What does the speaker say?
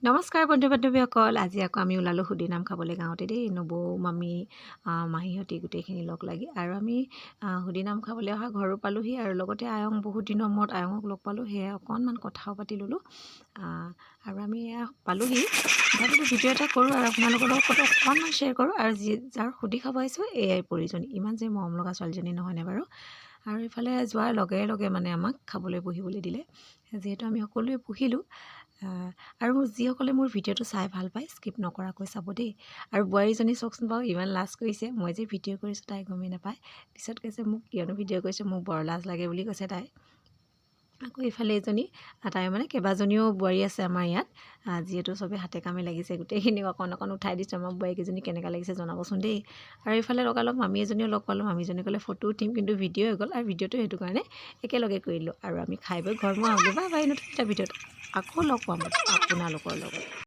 নমস্কাৰ বন্ধু বান্ধৱীসকল, আজি আকৌ আমি ওলালো সুদিনাম খাবলৈ গাঁৱতে দেই। নবৌ মামী মাহীহঁতি গোটেইখিনি লগ লাগি আৰু আমি সুদিনাম খাবলৈ অহা ঘৰো পালোহি আৰু লগতে আয়ং বহুত দিনৰ মূৰত আয়ঙক লগ পালোঁ। সেয়ে অকণমান কথাও পাতি ল'লোঁ আৰু আমি পালোহি। ভাবিলোঁ ভিডিঅ' এটা কৰোঁ আৰু আপোনালোকৰ লগত ফটো অকণমান শ্বেয়াৰ কৰোঁ। আৰু যাৰ সুধি খাব আহিছোঁ এয়াই পৰিজনী, ইমান যে মৰম লগা ছোৱালীজনী নহয়নে বাৰু। আৰু ইফালে যোৱাৰ লগে লগে মানে আমাক খাবলৈ বহিবলৈ দিলে, যিহেতু আমি সকলোৱে বহিলোঁ। আৰু যিসকলে মোৰ ভিডিঅ'টো চাই ভাল পায় স্কিপ নকৰাকৈ চাব দেই। আৰু বোৱাৰীজনী চাওকচোন বাৰু, ইমান লাজ কৰিছে। মই যে ভিডিঅ' কৰিছোঁ তাই গমেই নাপায়। পিছত কৈছে মোক কিয়নো ভিডিঅ' কৰিছে, মোক বৰ লাজ লাগে বুলি কৈছে তাই। আকৌ ইফালে এজনী, তাই মানে কেইবাজনীও বোৱাৰী আছে আমাৰ ইয়াত, যিহেতু চবেই হাতে কামে লাগিছে। গোটেইখিনি অকণ অকণ উঠাই দিছোঁ। আমাৰ বোৱাৰীকেইজনী কেনেকুৱা লাগিছে জনাবচোন দেই। আৰু ইফালে লগালগ মামী এজনীও লগ পালোঁ। মামীজনী ক'লে ফটো উঠিম, কিন্তু ভিডিঅ' হৈ গ'ল। আৰু ভিডিঅ'টো সেইটো কাৰণে একেলগে কৰি দিলোঁ। আৰু আমি খাই বৈ ঘৰ মই আহোঁগৈ। বাই বাই, নতুন এটা ভিডিঅ'ত আকৌ লগ পাম আপোনালোকৰ লগত।